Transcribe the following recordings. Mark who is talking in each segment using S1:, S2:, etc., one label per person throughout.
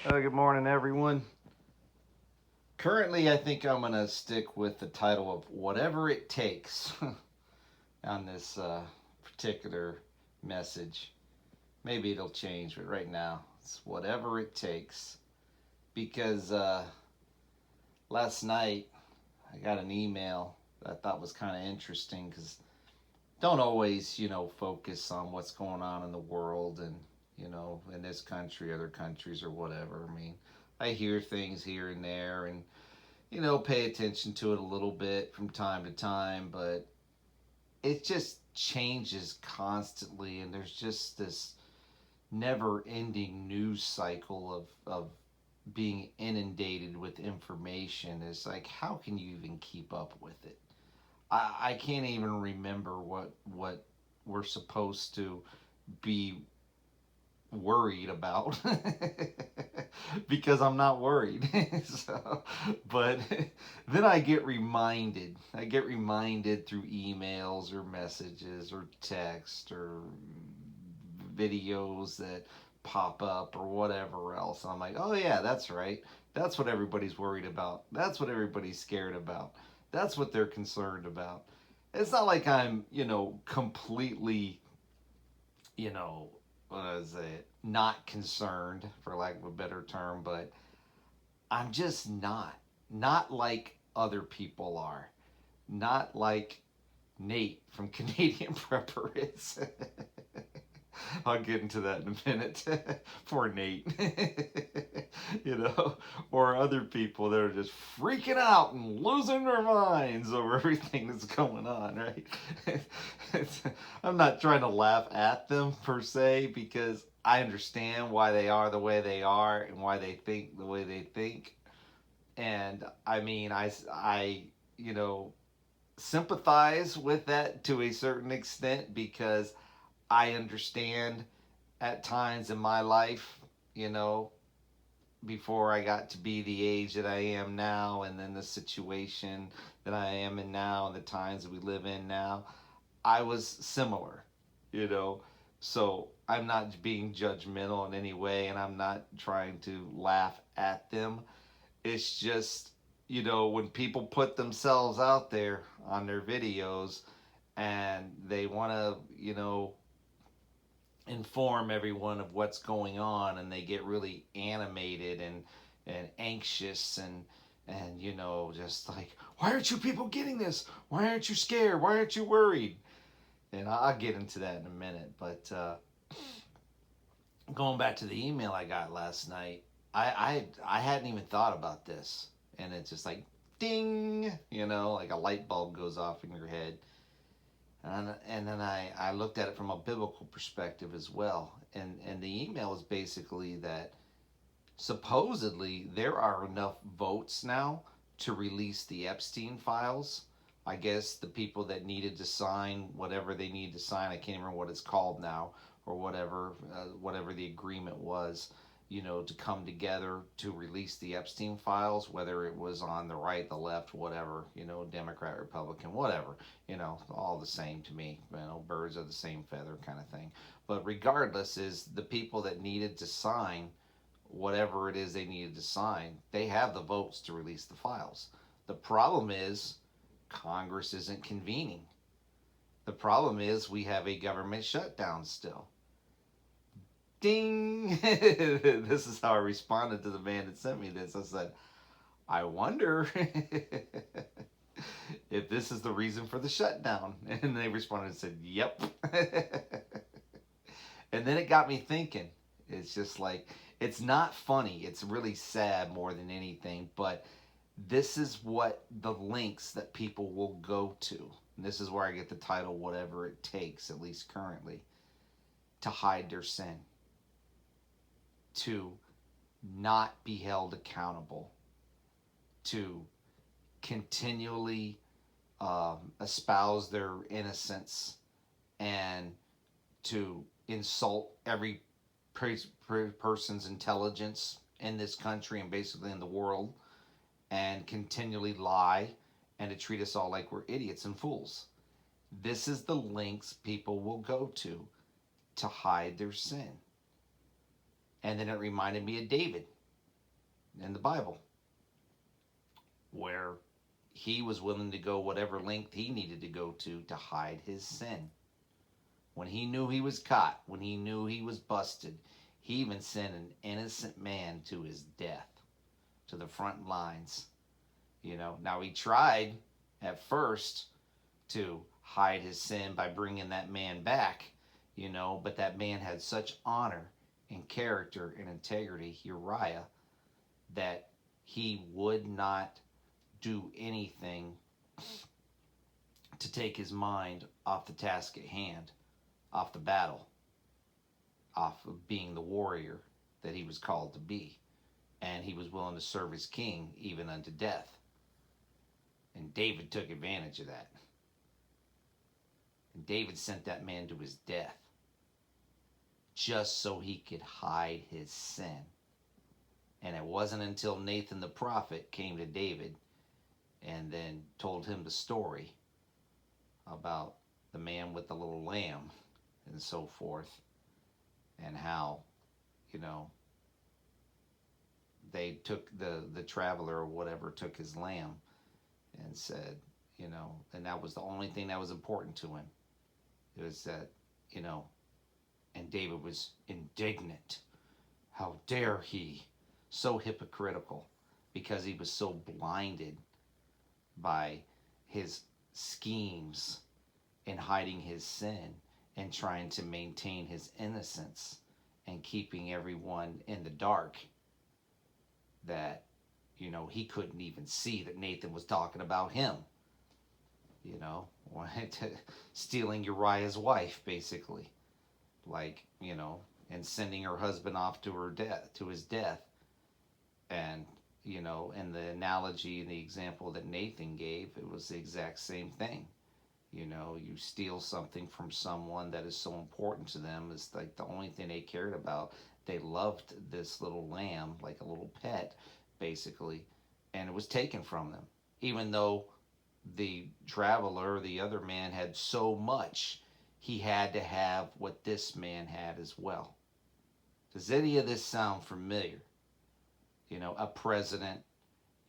S1: Good morning, everyone. Currently, I think I'm going to stick with the title of Whatever It Takes on this particular message. Maybe it'll change, but right now, it's Whatever It Takes. Because last night, I got an email that I thought was kind of interesting because don't always, focus on what's going on in the world and, in this country, other countries, or whatever. I mean, I hear things here and there and pay attention to it a little bit from time to time, but it just changes constantly, and there's just this never ending news cycle of being inundated with information. It's like, how can you even keep up with it? I can't even remember what we're supposed to be worried about because I'm not worried. So, but then I get reminded through emails or messages or text or videos that pop up or whatever else. I'm like, oh yeah, that's right. That's what everybody's worried about. That's what everybody's scared about. That's what they're concerned about. It's not like I'm, completely, you know, what is it, not concerned, for lack of a better term, but I'm just not. Not like other people are. Not like Nate from Canadian Prepper is. I'll get into that in a minute. Poor Nate. Or other people that are just freaking out and losing their minds over everything that's going on, right? I'm not trying to laugh at them per se because I understand why they are the way they are and why they think the way they think. And I mean, you know, sympathize with that to a certain extent because I understand at times in my life, you know, before I got to be the age that I am now, and then the situation that I am in now, and the times that we live in now, I was similar, you know. So I'm not being judgmental in any way, and I'm not trying to laugh at them. It's just, when people put themselves out there on their videos and they want to, inform everyone of what's going on, and they get really animated and anxious and just like, why aren't you people getting this? Why aren't you scared? Why aren't you worried? And I'll get into that in a minute. But going back to the email I got last night, I hadn't even thought about this, and it's just like ding, like a light bulb goes off in your head. And then I looked at it from a biblical perspective as well. And the email is basically that supposedly there are enough votes now to release the Epstein files. I guess the people that needed to sign whatever they need to sign, I can't remember what it's called now, or whatever the agreement was, to come together to release the Epstein files, whether it was on the right, the left, whatever, Democrat, Republican, whatever, all the same to me, birds of the same feather kind of thing. But regardless, is the people that needed to sign whatever it is they needed to sign, they have the votes to release the files. The problem is Congress isn't convening. The problem is we have a government shutdown still. Ding! This is how I responded to the man that sent me this. I said, I wonder if this is the reason for the shutdown. And they responded and said, yep. And then it got me thinking. It's just like, it's not funny. It's really sad more than anything. But this is what the links that people will go to. And this is where I get the title, Whatever It Takes, at least currently, to hide their sin, to not be held accountable, to continually espouse their innocence, and to insult every person's intelligence in this country and basically in the world, and continually lie, and to treat us all like we're idiots and fools. This is the links people will go to hide their sin. And then it reminded me of David. in the Bible, where he was willing to go whatever length he needed to go to hide his sin. When he knew he was caught, when he knew he was busted, he even sent an innocent man to his death, to the front lines. Now he tried at first to hide his sin by bringing that man back, but that man had such honor and character and integrity, Uriah, that he would not do anything to take his mind off the task at hand, off the battle, off of being the warrior that he was called to be. And he was willing to serve his king even unto death. And David took advantage of that. And David sent that man to his death just so he could hide his sin. And it wasn't until Nathan the prophet came to David and then told him the story about the man with the little lamb and so forth, and how, they took the traveler or whatever, took his lamb and said, and that was the only thing that was important to him. It was that, and David was indignant. How dare he? So hypocritical, because he was so blinded by his schemes in hiding his sin and trying to maintain his innocence and keeping everyone in the dark, that he couldn't even see that Nathan was talking about him, stealing Uriah's wife, basically, and sending her husband off to his death. And and the analogy and the example that Nathan gave, it was the exact same thing. You steal something from someone that is so important to them. It's like the only thing they cared about. They loved this little lamb like a little pet, basically, and it was taken from them. Even though the traveler, the other man, had so much, he had to have what this man had as well. Does any of this sound familiar? A president,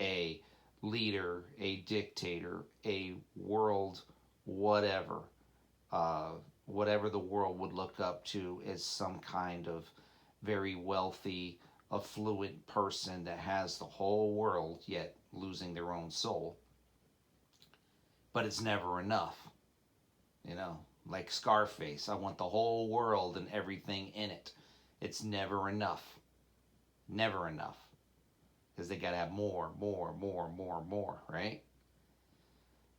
S1: a leader, a dictator, a world whatever, whatever the world would look up to as some kind of very wealthy, affluent person that has the whole world, yet losing their own soul. But it's never enough. Like Scarface, I want the whole world and everything in it. It's never enough. Never enough. Because they got to have more, right?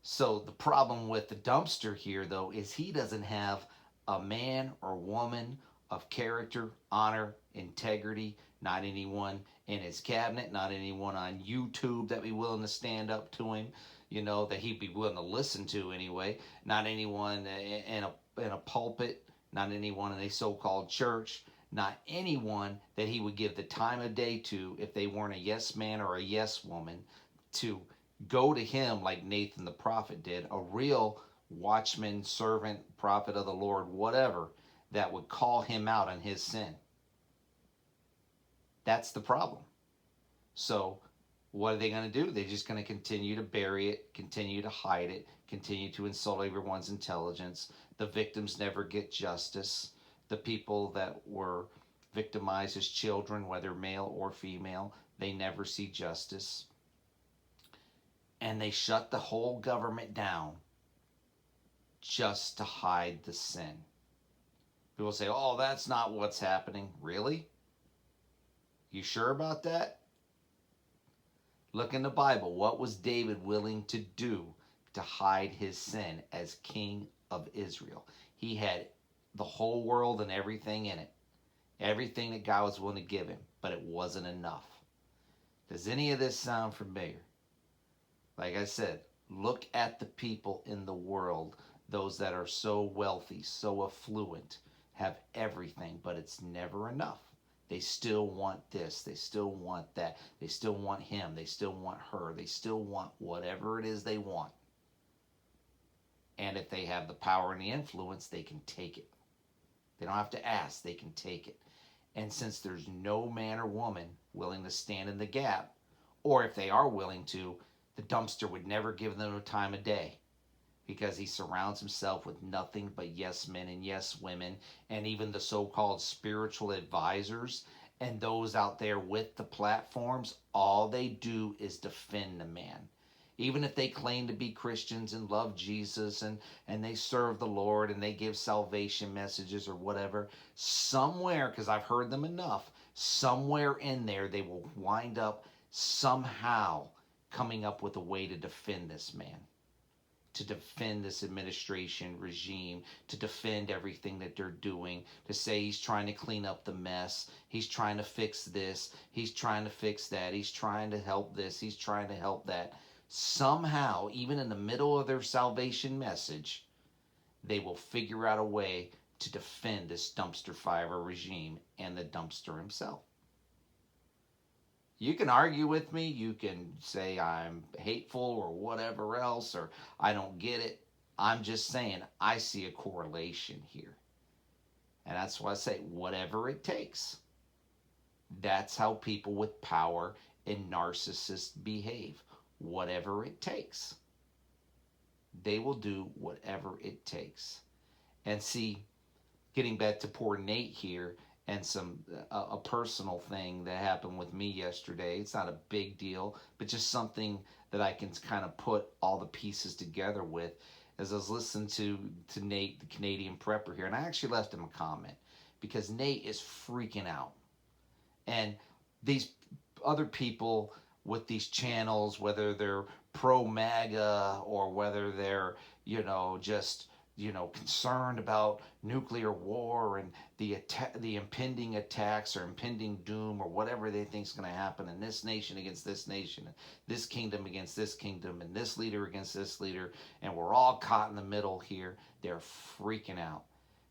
S1: So the problem with the dumpster here, though, is he doesn't have a man or woman of character, honor, integrity, not anyone in his cabinet, not anyone on YouTube that be willing to stand up to him, that he'd be willing to listen to anyway, not anyone in a pulpit, not anyone in a so-called church, not anyone that he would give the time of day to if they weren't a yes man or a yes woman, to go to him like Nathan the prophet did, a real watchman, servant, prophet of the Lord, whatever, that would call him out on his sin. That's the problem. So what are they going to do? They're just going to continue to bury it, continue to hide it, continue to insult everyone's intelligence. The victims never get justice. The people that were victimized as children, whether male or female, they never see justice. And they shut the whole government down just to hide the sin. People say, oh, that's not what's happening. Really? You sure about that? Look in the Bible. What was David willing to do to hide his sin as king of Israel? He had the whole world and everything in it. Everything that God was willing to give him. But it wasn't enough. Does any of this sound familiar? Like I said, look at the people in the world. Those that are so wealthy, so affluent, have everything, but it's never enough. They still want this. They still want that. They still want him. They still want her. They still want whatever it is they want. And if they have the power and the influence, they can take it. They don't have to ask. They can take it. And since there's no man or woman willing to stand in the gap, or if they are willing to, the dumpster would never give them a time of day, because he surrounds himself with nothing but yes men and yes women, and even the so-called spiritual advisors and those out there with the platforms. All they do is defend the man. Even if they claim to be Christians and love Jesus, and they serve the Lord and they give salvation messages or whatever, somewhere, because I've heard them enough, somewhere in there they will wind up somehow coming up with a way to defend this man, to defend this administration regime, to defend everything that they're doing, to say he's trying to clean up the mess, he's trying to fix this, he's trying to fix that, he's trying to help this, he's trying to help that. Somehow, even in the middle of their salvation message, they will figure out a way to defend this dumpster fire regime and the dumpster himself. You can argue with me, you can say I'm hateful or whatever else, or I don't get it. I'm just saying I see a correlation here. And that's why I say whatever it takes. That's how people with power and narcissists behave. Whatever it takes. They will do whatever it takes. And see, getting back to poor Nate here, and a personal thing that happened with me yesterday. It's not a big deal, but just something that I can kind of put all the pieces together with. As I was listening to Nate, the Canadian prepper here, and I actually left him a comment because Nate is freaking out. And these other people with these channels, whether they're pro MAGA or whether they're, just concerned about nuclear war and the impending attacks or impending doom or whatever they think is going to happen in this nation against this nation, and this kingdom against this kingdom, and this leader against this leader, and we're all caught in the middle here. They're freaking out.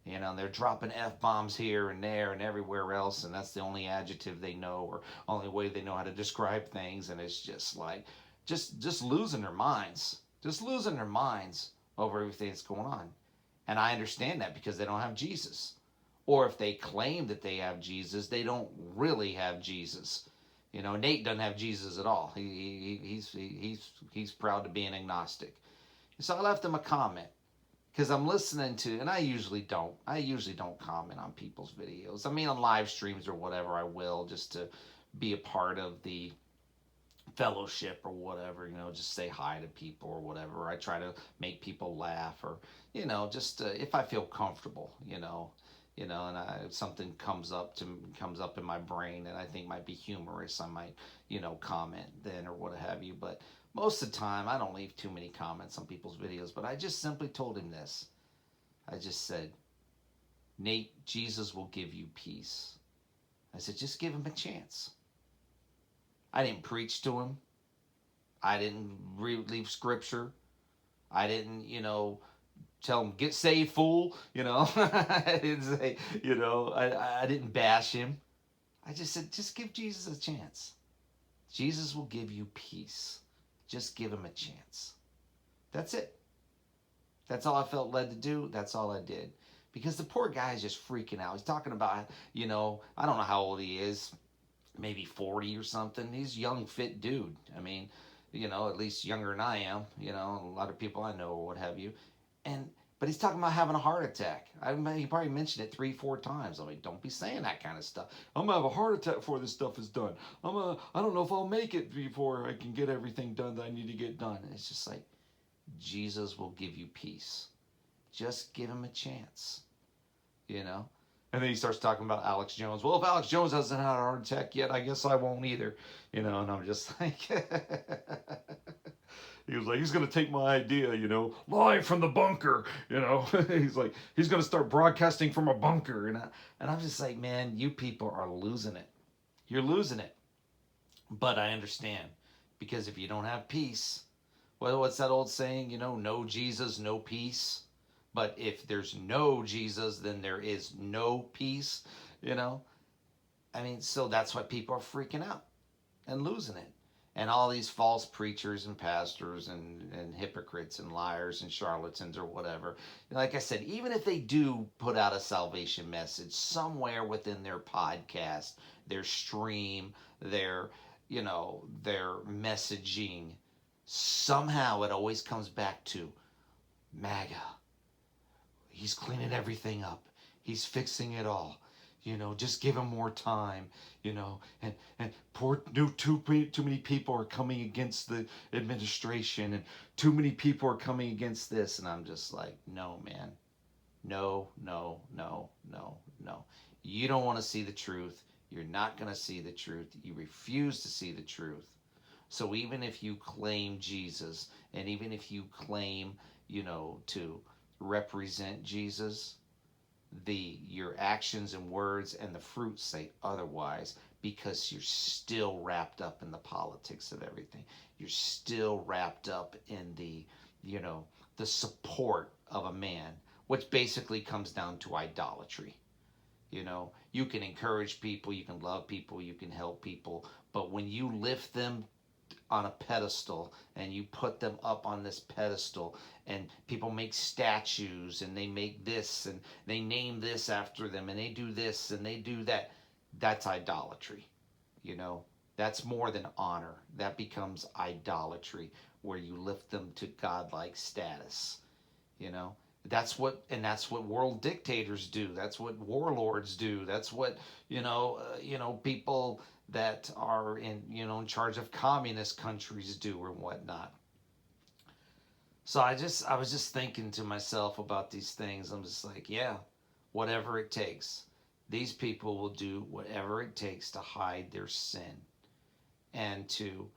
S1: And they're dropping F-bombs here and there and everywhere else, and that's the only adjective they know or only way they know how to describe things, and it's just like, just losing their minds. Just losing their minds over everything that's going on. And I understand that because they don't have Jesus. Or if they claim that they have Jesus, they don't really have Jesus. Nate doesn't have Jesus at all. He's proud to be an agnostic. So I left him a comment because I'm listening to, and I usually don't comment on people's videos. I mean, on live streams or whatever, I will, just to be a part of the fellowship or whatever, just say hi to people or whatever. I try to make people laugh, or just if I feel comfortable, and if something comes up in my brain that I think might be humorous, I might comment then or what have you. But most of the time I don't leave too many comments on people's videos. But I just simply told him this. I just said, Nate, Jesus will give you peace. I said, just give him a chance. I didn't preach to him. I didn't leave scripture. I didn't, tell him, get saved, fool. I didn't say, I didn't bash him. I just said, just give Jesus a chance. Jesus will give you peace. Just give him a chance. That's it. That's all I felt led to do. That's all I did. Because the poor guy is just freaking out. He's talking about, I don't know how old he is. Maybe 40 or something. He's a young, fit dude. I mean, at least younger than I am. A lot of people I know or what have you. But he's talking about having a heart attack. He probably mentioned it 3-4 times. I'm like, don't be saying that kind of stuff. I'm gonna have a heart attack before this stuff is done. I don't know if I'll make it before I can get everything done that I need to get done. And it's just like, Jesus will give you peace. Just give him a chance. And then he starts talking about Alex Jones. Well, if Alex Jones hasn't had a heart attack yet, I guess I won't either. And I'm just like, he was like, he's going to take my idea, live from the bunker, He's like, he's going to start broadcasting from a bunker. And I'm just like, man, you people are losing it. You're losing it. But I understand. Because if you don't have peace, well, what's that old saying, no Jesus, no peace. But if there's no Jesus, then there is no peace, I mean, so that's why people are freaking out and losing it. And all these false preachers and pastors and hypocrites and liars and charlatans or whatever. Like I said, even if they do put out a salvation message somewhere within their podcast, their stream, their messaging, somehow it always comes back to MAGA. He's cleaning everything up. He's fixing it all. Just give him more time. And too many people are coming against the administration, and too many people are coming against this. And I'm just like, no, man, no, no, no, no, no. You don't want to see the truth. You're not going to see the truth. You refuse to see the truth. So even if you claim Jesus, and even if you claim, to represent Jesus, your actions and words and the fruits say otherwise, because you're still wrapped up in the politics of everything. You're still wrapped up in the support of a man, which basically comes down to idolatry. You can encourage people, you can love people, you can help people, but when you lift them on a pedestal and you put them up on this pedestal, and people make statues and they make this and they name this after them and they do this and they do that, that's idolatry. you know that's more than honor. That becomes idolatry, where you lift them to godlike status. you know that's what world dictators do. That's what warlords do. That's what people that are in charge of communist countries do, or whatnot. So I was just thinking to myself about these things. I'm just like, yeah, whatever it takes. These people will do whatever it takes to hide their sin, and to,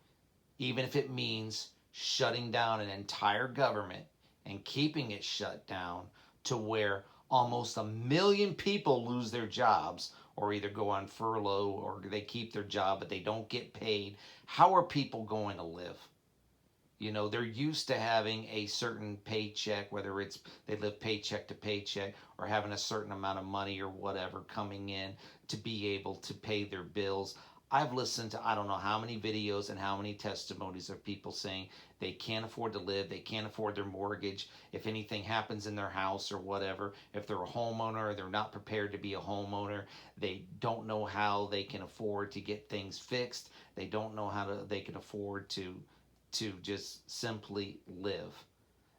S1: even if it means shutting down an entire government and keeping it shut down, to where almost 1 million people lose their jobs, or either go on furlough, or they keep their job but they don't get paid. How are people going to live? They're used to having a certain paycheck, whether it's they live paycheck to paycheck, or having a certain amount of money or whatever coming in to be able to pay their bills. I've listened to I don't know how many videos and how many testimonies of people saying they can't afford to live, they can't afford their mortgage. If anything happens in their house or whatever, if they're a homeowner, they're not prepared to be a homeowner. They don't know how they can afford to get things fixed. They don't know they can afford to just simply live.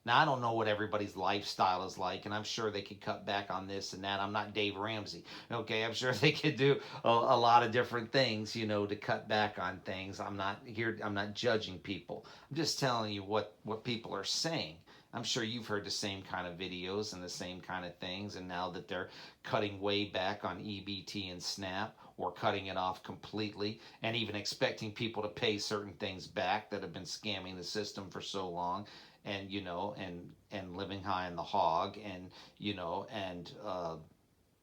S1: Now, I don't know what everybody's lifestyle is like, and I'm sure they could cut back on this and that. I'm not Dave Ramsey, okay? I'm sure they could do a lot of different things, to cut back on things. I'm not judging people. I'm just telling you what people are saying. I'm sure you've heard the same kind of videos and the same kind of things, and now that they're cutting way back on EBT and SNAP, or cutting it off completely, and even expecting people to pay certain things back that have been scamming the system for so long, and and living high in the hog, and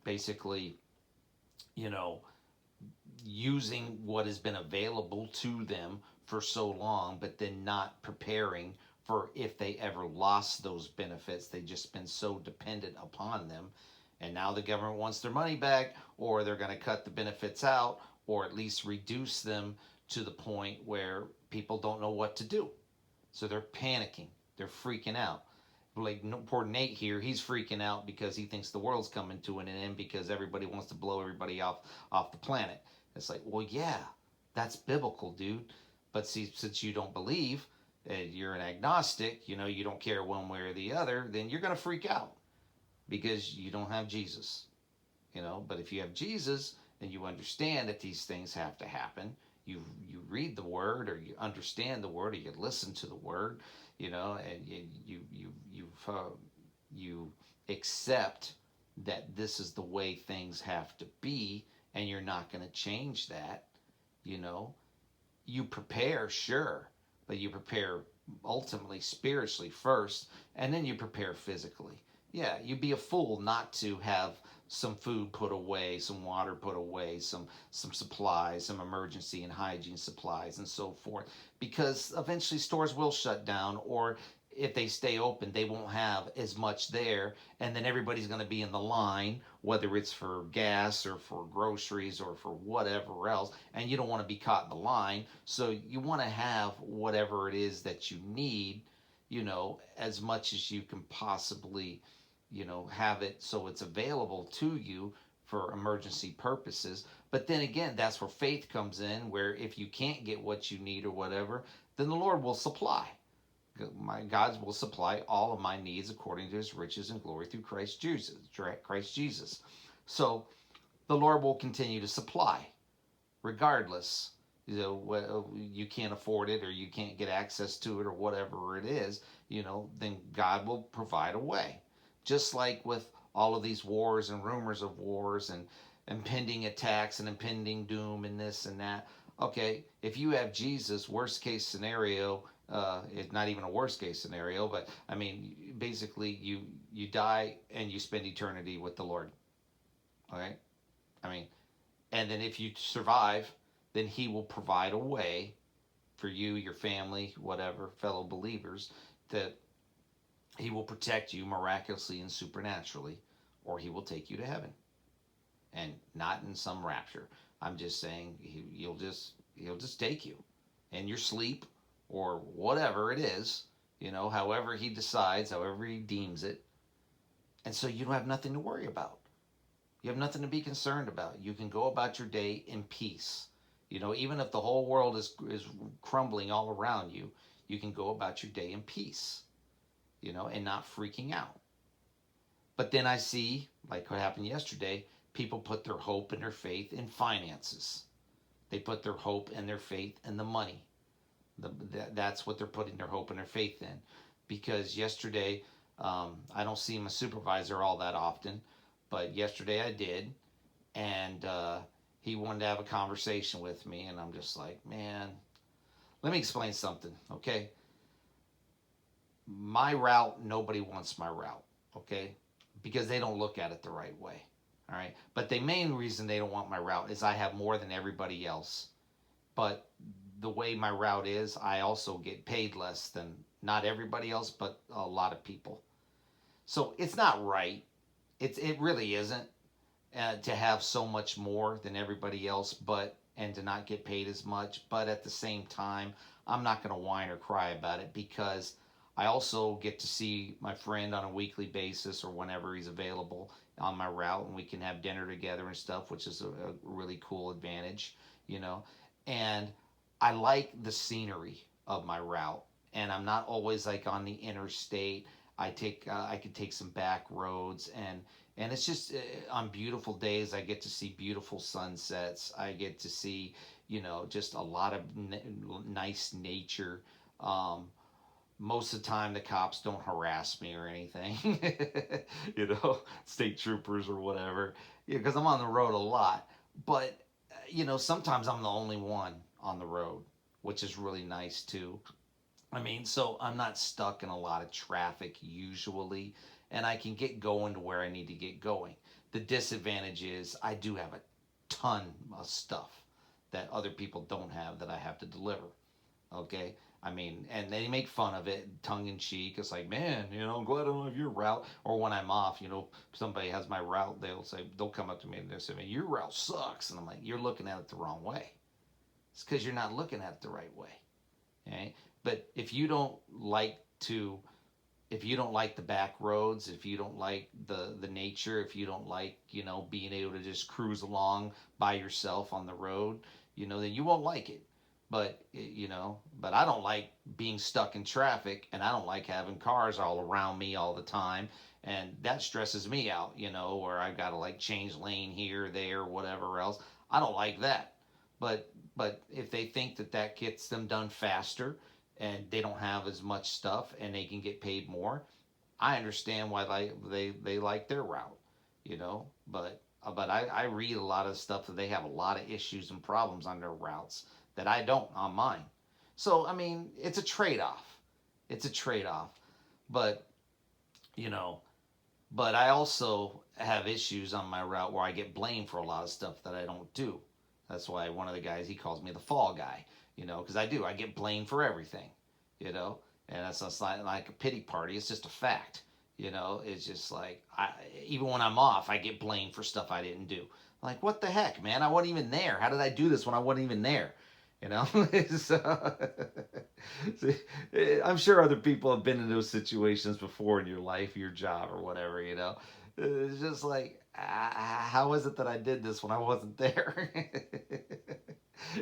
S1: basically you know using what has been available to them for so long, but then not preparing for if they ever lost those benefits. They've just been so dependent upon them, and now the government wants their money back, or they're going to cut the benefits out, or at least reduce them to the point where people don't know what to do. So they're panicking, they're freaking out. Like poor Nate here, he's freaking out because he thinks the world's coming to an end, because everybody wants to blow everybody off the planet. It's like, well, yeah, that's biblical, dude. But see, since you don't believe, you're an agnostic, you don't care one way or the other, then you're going to freak out because you don't have Jesus. But if you have Jesus, then you understand that these things have to happen. You read the word, or you understand the word, or you listen to the word, and you accept that this is the way things have to be, and you're not going to change that. You prepare, sure, but you prepare ultimately spiritually first, and then you prepare physically. Yeah, you'd be a fool not to have some food put away, some water put away, some supplies, some emergency and hygiene supplies, and so forth, because eventually stores will shut down, or if they stay open, they won't have as much there, and then everybody's going to be in the line, whether it's for gas or for groceries or for whatever else, and you don't want to be caught in the line. So you want to have whatever it is that you need, as much as you can possibly, have it so it's available to you for emergency purposes. But then again, that's where faith comes in, where if you can't get what you need or whatever, then the Lord will supply. My God will supply all of my needs according to his riches and glory through Christ Jesus. So the Lord will continue to supply regardless. You can't afford it or you can't get access to it or whatever it is, then God will provide a way. Just like with all of these wars and rumors of wars and impending attacks and impending doom and this and that. Okay, if you have Jesus, worst case scenario, it's not even a worst case scenario, but I mean, basically, you die and you spend eternity with the Lord. Okay, I mean, and then if you survive, then He will provide a way for you, your family, whatever, fellow believers, that He will protect you miraculously and supernaturally, or He will take you to heaven, and not in some rapture. I'm just saying he'll just take you in your sleep or whatever it is, however he decides, however he deems it. And so you don't have nothing to worry about. You have nothing to be concerned about. You can go about your day in peace. Even if the whole world is crumbling all around you, you can go about your day in peace, and not freaking out. But then I see, like what happened yesterday, people put their hope and their faith in finances. They put their hope and their faith in the money. That's what they're putting their hope and their faith in. Because yesterday, I don't see my supervisor all that often, but yesterday I did. And he wanted to have a conversation with me. And I'm just like, man, let me explain something, okay? My route, nobody wants my route, okay? Because they don't look at it the right way. All right. But the main reason they don't want my route is I have more than everybody else. But the way my route is, I also get paid less than not everybody else, but a lot of people. So it's not right. It really isn't to have so much more than everybody else, and to not get paid as much. But at the same time, I'm not going to whine or cry about it because I also get to see my friend on a weekly basis or whenever he's available on my route, and we can have dinner together and stuff, which is a really cool advantage, And I like the scenery of my route, and I'm not always like on the interstate. I could take some back roads, and it's just on beautiful days I get to see beautiful sunsets. I get to see, just a lot of nice nature. Most of the time the cops don't harass me or anything, state troopers or whatever, because I'm on the road a lot. But, sometimes I'm the only one on the road, which is really nice too. I mean, so I'm not stuck in a lot of traffic usually, and I can get going to where I need to get going. The disadvantage is I do have a ton of stuff that other people don't have that I have to deliver. Okay? I mean, and they make fun of it, tongue in cheek. It's like, man, I'm glad I don't have your route. Or when I'm off, somebody has my route, they'll come up to me and they'll say, man, your route sucks. And I'm like, you're looking at it the wrong way. It's because you're not looking at it the right way. Okay? But if you don't like the back roads, if you don't like the nature, if you don't like, being able to just cruise along by yourself on the road, then you won't like it. But I don't like being stuck in traffic, and I don't like having cars all around me all the time, and that stresses me out, where I've got to like change lane here, there, whatever else. I don't like that. But if they think that gets them done faster, and they don't have as much stuff, and they can get paid more, I understand why they like their route, But I read a lot of stuff that they have a lot of issues and problems on their routes that I don't on mine. So, I mean, it's a trade-off. It's a trade-off. But, but I also have issues on my route where I get blamed for a lot of stuff that I don't do. That's why one of the guys, he calls me the fall guy, because I do. I get blamed for everything, And that's not like a pity party. It's just a fact. It's just like even when I'm off, I get blamed for stuff I didn't do. Like, what the heck, man? I wasn't even there. How did I do this when I wasn't even there? You know, so, I'm sure other people have been in those situations before in your life, your job, or whatever. It's just like, how is it that I did this when I wasn't there?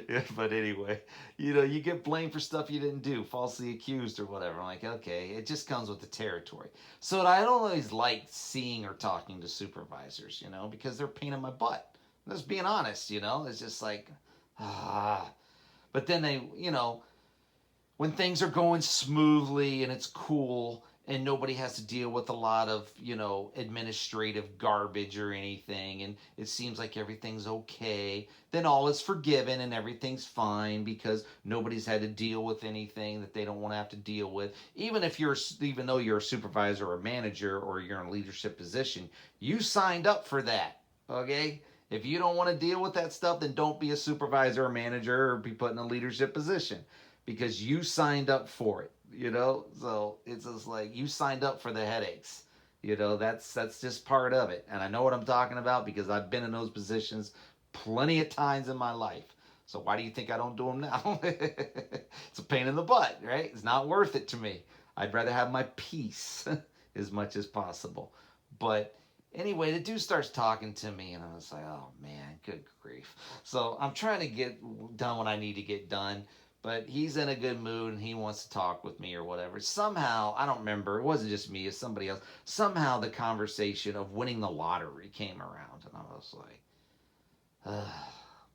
S1: Yeah, but anyway, you get blamed for stuff you didn't do, falsely accused or whatever. I'm like, okay, it just comes with the territory. So I don't always like seeing or talking to supervisors, because they're a pain in my butt. Just being honest, it's just like, ah. But then when things are going smoothly and it's cool and nobody has to deal with a lot of, administrative garbage or anything, and it seems like everything's okay, then all is forgiven and everything's fine because nobody's had to deal with anything that they don't want to have to deal with. Even though you're a supervisor or a manager or you're in a leadership position, you signed up for that, okay? If you don't want to deal with that stuff, then don't be a supervisor or manager or be put in a leadership position because you signed up for it, So it's just like you signed up for the headaches. That's just part of it. And I know what I'm talking about because I've been in those positions plenty of times in my life. So why do you think I don't do them now? It's a pain in the butt, right? It's not worth it to me. I'd rather have my peace as much as possible. But anyway, the dude starts talking to me, and I was like, oh man, good grief. So I'm trying to get done what I need to get done, but he's in a good mood and he wants to talk with me or whatever. Somehow, I don't remember, it wasn't just me, it's somebody else. Somehow the conversation of winning the lottery came around, and I was like,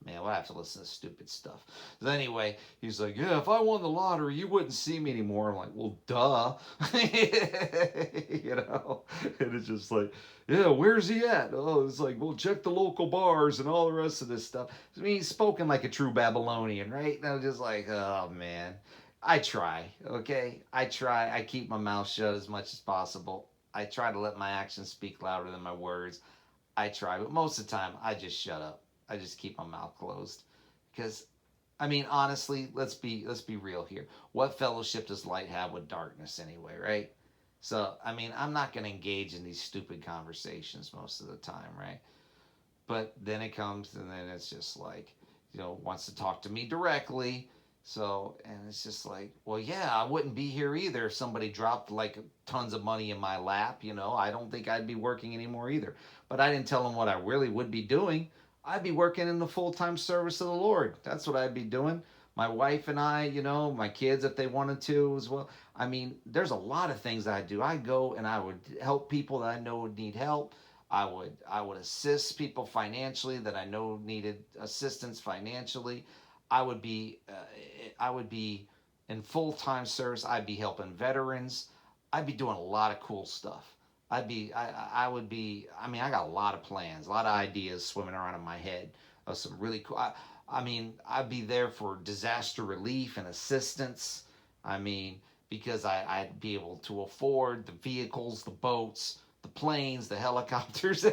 S1: man, we'll have to listen to stupid stuff. So anyway, he's like, yeah, if I won the lottery, you wouldn't see me anymore. I'm like, well, duh. And it's just like, yeah, where's he at? Oh, it's like, well, check the local bars and all the rest of this stuff. I mean, he's spoken like a true Babylonian, right? And I'm just like, oh, man. I try, okay? I try. I keep my mouth shut as much as possible. I try to let my actions speak louder than my words. I try, but most of the time, I just shut up. I just keep my mouth closed because I mean honestly, let's be real here. What fellowship does light have with darkness anyway, right? So, I mean, I'm not going to engage in these stupid conversations most of the time, right? But then it comes and then it's just like, wants to talk to me directly. So, and it's just like, well, yeah, I wouldn't be here either if somebody dropped like tons of money in my lap. I don't think I'd be working anymore either. But I didn't tell them what I really would be doing. I'd be working in the full time service of the Lord. That's what I'd be doing. My wife and I, my kids, if they wanted to as well. I mean, there's a lot of things I do. I go and I would help people that I know would need help. I would assist people financially that I know needed assistance financially. I would be I would be in full time service. I'd be helping veterans. I'd be doing a lot of cool stuff. I would be. I mean, I got a lot of plans, a lot of ideas swimming around in my head of some really cool. I mean, I'd be there for disaster relief and assistance. I mean, because I'd be able to afford the vehicles, the boats, the planes, the helicopters,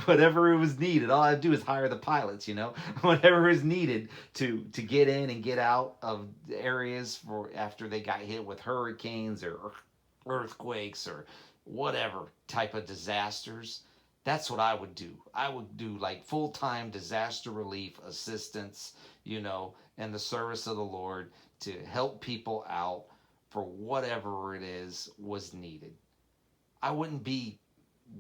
S1: whatever it was needed. All I do is hire the pilots, whatever is needed to get in and get out of areas for after they got hit with hurricanes or earthquakes or whatever type of disasters. That's what I would do. I would do like full time disaster relief assistance, and the service of the Lord to help people out for whatever it is was needed. I wouldn't be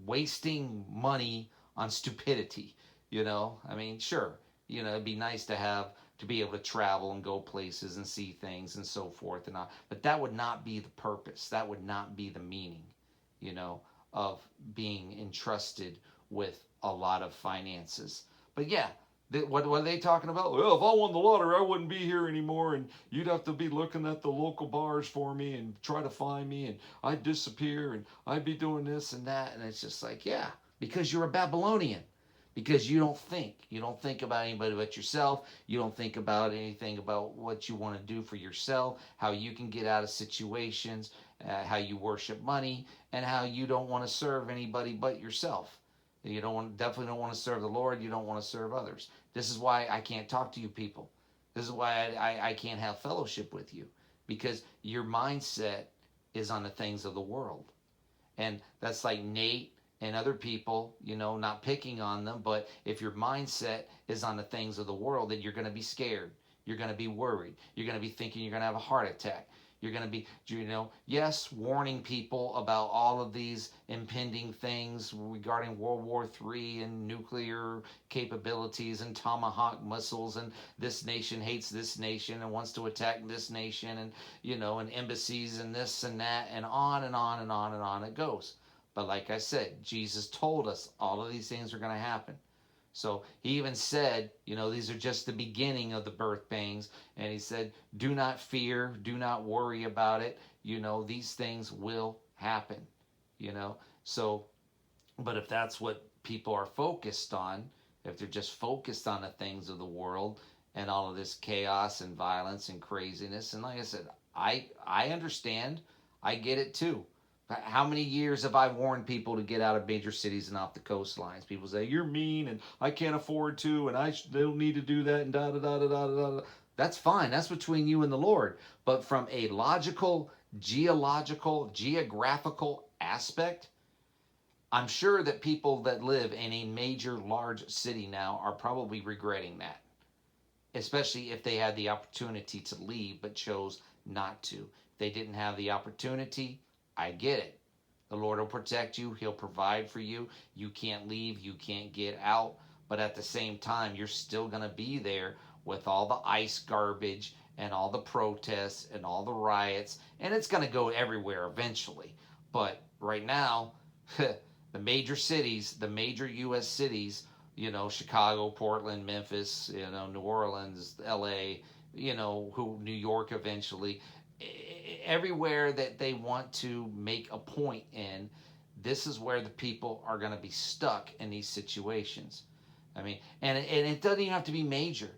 S1: wasting money on stupidity, I mean, sure, it'd be nice to be able to travel and go places and see things and so forth and all, but that would not be the purpose. That would not be the meaning, of being entrusted with a lot of finances. But yeah, what are they talking about? Well, if I won the lottery, I wouldn't be here anymore, and you'd have to be looking at the local bars for me and try to find me, and I'd disappear, and I'd be doing this and that. And it's just like, yeah, because you're a Babylonian. Because you don't think. You don't think about anybody but yourself. You don't think about anything about what you want to do for yourself, how you can get out of situations, how you worship money, and how you don't want to serve anybody but yourself. Definitely don't want to serve the Lord. You don't want to serve others. This is why I can't talk to you people. This is why I can't have fellowship with you. because your mindset is on the things of the world. And that's like Nate and other people, not picking on them, but if your mindset is on the things of the world, then you're going to be scared. You're going to be worried. You're going to be thinking you're going to have a heart attack. You're going to be, yes, warning people about all of these impending things regarding World War III and nuclear capabilities and Tomahawk missiles, and this nation hates this nation and wants to attack this nation, and, and embassies and this and that, and on and on and on and on it goes. But like I said, Jesus told us all of these things are going to happen. So he even said, these are just the beginning of the birth pains. And he said, do not fear, do not worry about it. These things will happen, So, but if that's what people are focused on, if they're just focused on the things of the world and all of this chaos and violence and craziness, and like I said, I understand, I get it too. How many years have I warned people to get out of major cities and off the coastlines? People say, you're mean and I can't afford to and they don't need to do that and da da da da da da. That's fine. That's between you and the Lord. But from a logical, geographical aspect, I'm sure that people that live in a major, large city now are probably regretting that, especially if they had the opportunity to leave but chose not to. If they didn't have the opportunity, I get it. The Lord will protect you. He'll provide for you. You can't leave. You can't get out. But at the same time, you're still going to be there with all the ICE garbage and all the protests and all the riots. And it's going to go everywhere eventually. But right now, the major cities, the major U.S. cities, Chicago, Portland, Memphis, New Orleans, L.A., New York eventually, everywhere that they want to make a point in, this is where the people are going to be stuck in these situations. I mean, and it doesn't even have to be major.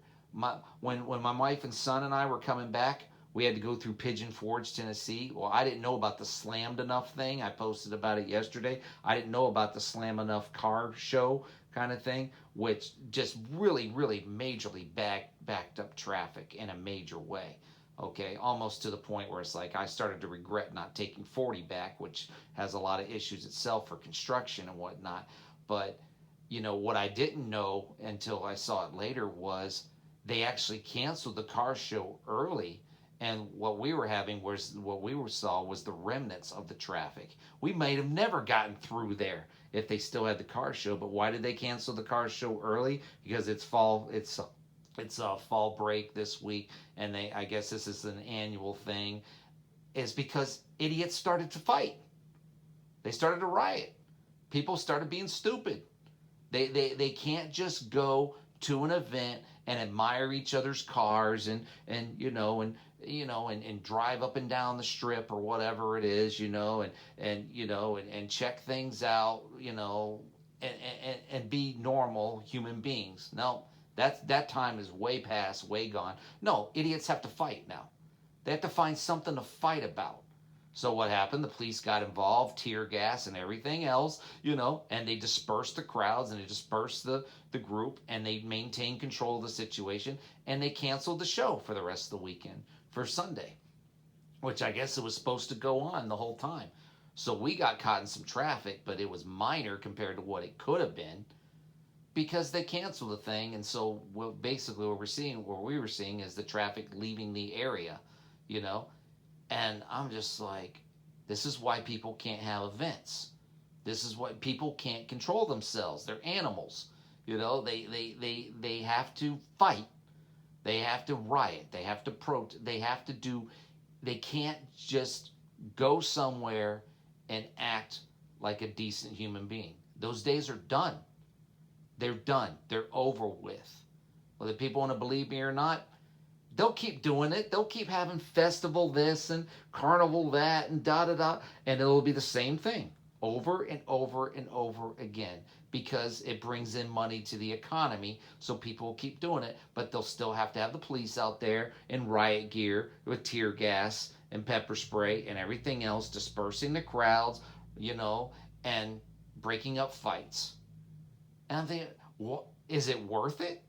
S1: When my wife and son and I were coming back, we had to go through Pigeon Forge, Tennessee. Well, I didn't know about the Slammed Enough thing. I posted about it yesterday. I didn't know about the Slam Enough car show kind of thing, which just really, really majorly backed up traffic in a major way. Okay, almost to the point where it's like I started to regret not taking 40 back, which has a lot of issues itself for construction and whatnot. But, what I didn't know until I saw it later was they actually canceled the car show early. And what we saw was the remnants of the traffic. We might have never gotten through there if they still had the car show. But why did they cancel the car show early? Because it's fall break this week, and I guess this is an annual thing, is because idiots started to fight. They started to riot. People started being stupid. They can't just go to an event and admire each other's cars and drive up and down the strip or whatever it is, and check things out, and be normal human beings. No. That time is way past, way gone. No, idiots have to fight now. They have to find something to fight about. So what happened? The police got involved, tear gas and everything else, and they dispersed the crowds and they dispersed the group, and they maintained control of the situation, and they canceled the show for the rest of the weekend for Sunday, which I guess it was supposed to go on the whole time. So we got caught in some traffic, but it was minor compared to what it could have been, because they canceled the thing. And so basically what we were seeing is the traffic leaving the area, and I'm just like, this is why people can't have events. This is why people can't control themselves. They're animals, they have to fight. They have to riot. They have to protest. They can't just go somewhere and act like a decent human being. Those days are done. They're done. They're over with. Whether people want to believe me or not, they'll keep doing it. They'll keep having festival this and carnival that and da-da-da. And it'll be the same thing over and over and over again, because it brings in money to the economy. So people will keep doing it, but they'll still have to have the police out there in riot gear with tear gas and pepper spray and everything else, dispersing the crowds, and breaking up fights. And I'm thinking, is it worth it?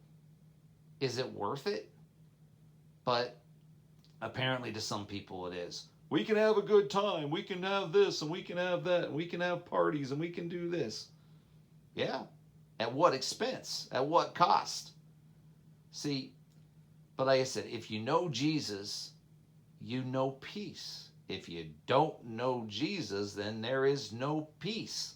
S1: Is it worth it? But Apparently to some people it is. We can have a good time. We can have this and we can have that. And we can have parties and we can do this. Yeah. At what expense? At what cost? See, but like I said, if you know Jesus, you know peace. If you don't know Jesus, then there is no peace.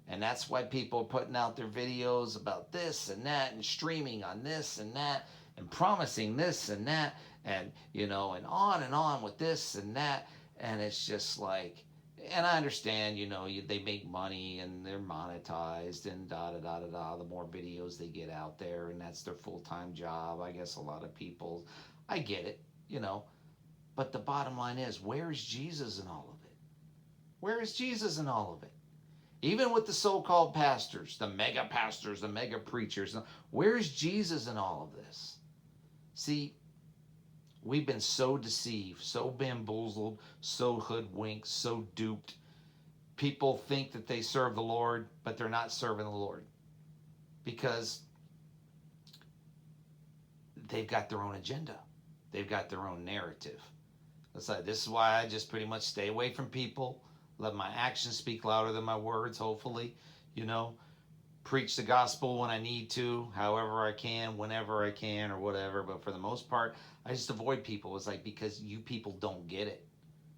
S1: And that's why people are putting out their videos about this and that and streaming on this and that and promising this and that and, and on with this and that. And it's just like, and I understand, they make money and they're monetized and da da da da da. The more videos they get out there, and that's their full time job. I guess a lot of people, I get it, But the bottom line is, where is Jesus in all of it? Where is Jesus in all of it? Even with the so-called pastors, the mega preachers, where is Jesus in all of this? See, we've been so deceived, so bamboozled, so hoodwinked, so duped. People think that they serve the Lord, but they're not serving the Lord because they've got their own agenda. They've got their own narrative. It's like, this is why I just pretty much stay away from people. Let my actions speak louder than my words, hopefully. Preach the gospel when I need to, however I can, whenever I can, or whatever. But for the most part, I just avoid people. It's like, because you people don't get it.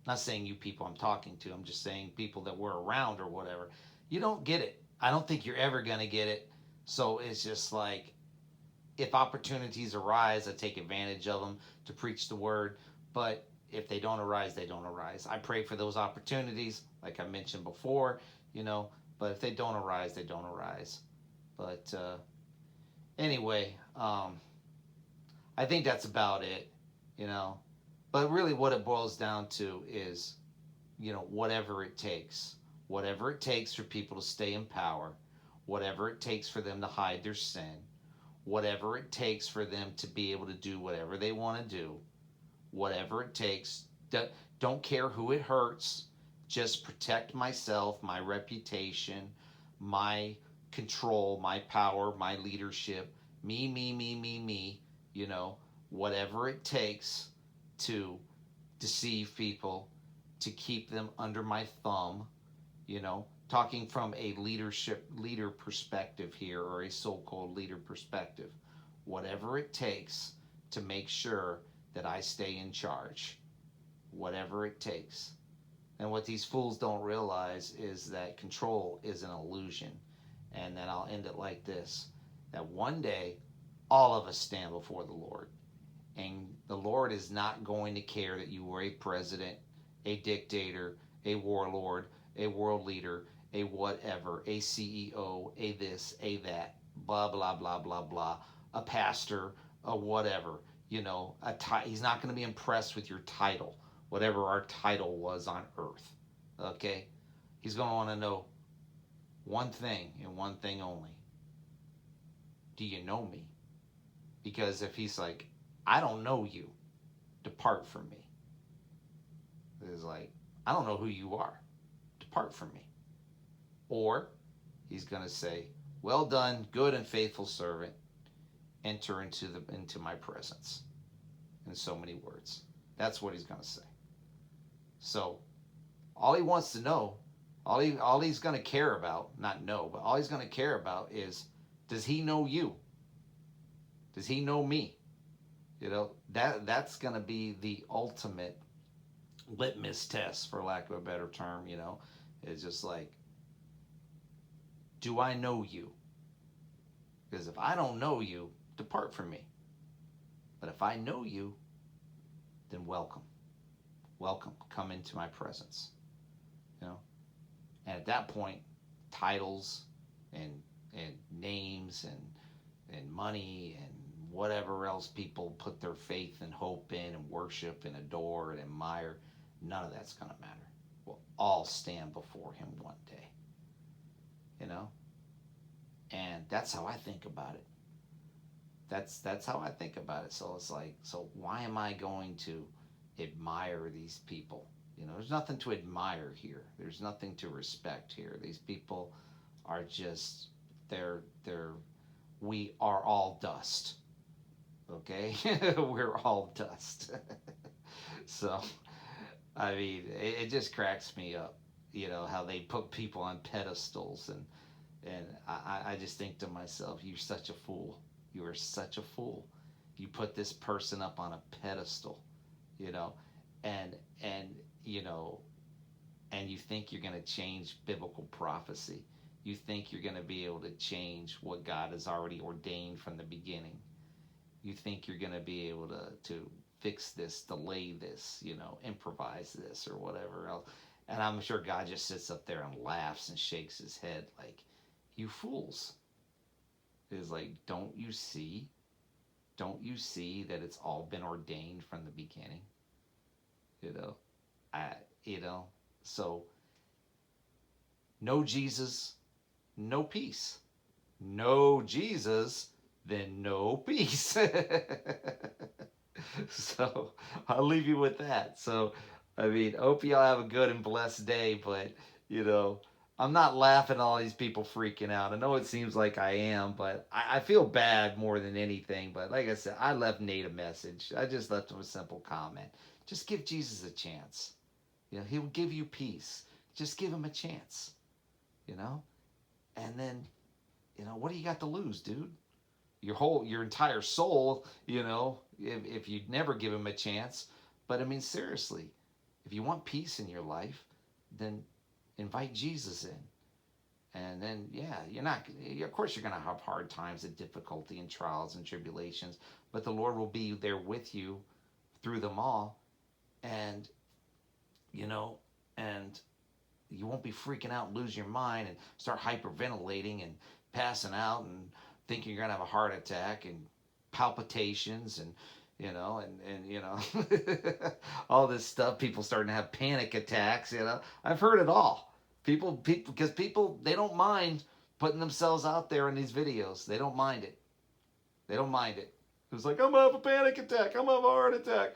S1: I'm not saying you people I'm talking to. I'm just saying people that we're around or whatever. You don't get it. I don't think you're ever going to get it. So it's just like, if opportunities arise, I take advantage of them to preach the word. But if they don't arise, they don't arise. I pray for those opportunities, like I mentioned before, but if they don't arise, they don't arise. But anyway, I think that's about it, But really what it boils down to is, whatever it takes. Whatever it takes for people to stay in power. Whatever it takes for them to hide their sin. Whatever it takes for them to be able to do whatever they want to do. Whatever it takes. Don't care who it hurts. Just protect myself, my reputation, my control, my power, my leadership. Me. Whatever it takes to deceive people, to keep them under my thumb, talking from a leader perspective here, or a so-called leader perspective. Whatever it takes to make sure that I stay in charge. Whatever it takes. And what these fools don't realize is that control is an illusion. And then I'll end it like this. That one day, all of us stand before the Lord. And the Lord is not going to care that you were a president, a dictator, a warlord, a world leader, a whatever, a CEO, a this, a that, blah, blah, blah, blah, blah, a pastor, a whatever. He's not going to be impressed with your title, whatever our title was on earth. Okay? He's going to want to know one thing and one thing only. Do you know me? Because if he's like, I don't know you, depart from me. It's like, I don't know who you are, depart from me. Or he's going to say, well done, good and faithful servant. Enter into my presence. In so many words. That's what he's going to say. So, all he wants to know, all he's going to care about, not know, but all he's going to care about is, does he know you? Does he know me? That's going to be the ultimate litmus test, for lack of a better term, It's just like, do I know you? Because if I don't know you, depart from me. But if I know you, then welcome. Welcome. Come into my presence. And at that point, titles and names and money and whatever else people put their faith and hope in and worship and adore and admire, none of that's going to matter. We'll all stand before him one day. And that's how I think about it. That's how I think about it. So it's like, so why am I going to admire these people? There's nothing to admire here. There's nothing to respect here. These people are just, we are all dust. Okay? We're all dust. So, I mean, it just cracks me up, how they put people on pedestals. And I just think to myself, you're such a fool. You are such a fool. You put this person up on a pedestal, you know, and, and, you know, and you think you're going to change biblical prophecy. You think you're going to be able to change what God has already ordained from the beginning. You think you're going to be able to fix this, delay this, improvise this or whatever else. And I'm sure God just sits up there and laughs and shakes his head like, you fools. It's like, don't you see? Don't you see that it's all been ordained from the beginning? You know, I, you know, so no Jesus, no peace. No Jesus, then no peace. So I'll leave you with that. So, I mean, hope y'all have a good and blessed day, but, you know, I'm not laughing at all these people freaking out. I know it seems like I am, but I feel bad more than anything. But like I said, I left Nate a message. I just left him a simple comment. Just give Jesus a chance. He'll give you peace. Just give him a chance, you know? And then, what do you got to lose, dude? Your entire soul, if you never give him a chance. But I mean, seriously, if you want peace in your life, then invite Jesus in. And then, yeah, of course, you're going to have hard times and difficulty and trials and tribulations, but the Lord will be there with you through them all. And, you know, and you won't be freaking out and lose your mind and start hyperventilating and passing out and thinking you're gonna have a heart attack and palpitations and all this stuff. People starting to have panic attacks. I've heard it all. People because people, they don't mind putting themselves out there in these videos. They don't mind it. They don't mind it. It's like, I'm gonna have a panic attack. I'm gonna have a heart attack.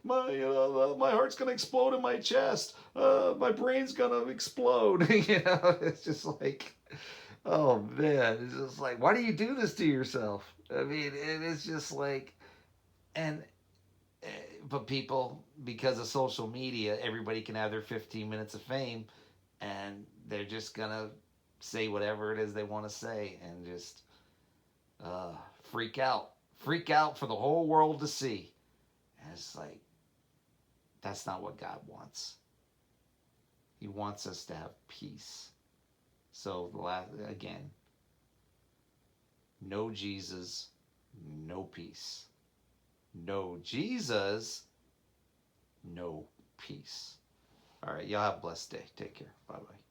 S1: My heart's gonna explode in my chest. My brain's gonna explode. It's just like, oh man, it's just like, why do you do this to yourself? I mean, it's just like, and but people, because of social media, everybody can have their 15 minutes of fame, and they're just gonna say whatever it is they want to say, and just uh, freak out for the whole world to see. And it's like, that's not what God wants. He wants us to have peace. So again, no Jesus, no peace. No Jesus, no peace. All right, y'all have a blessed day. Take care. Bye bye.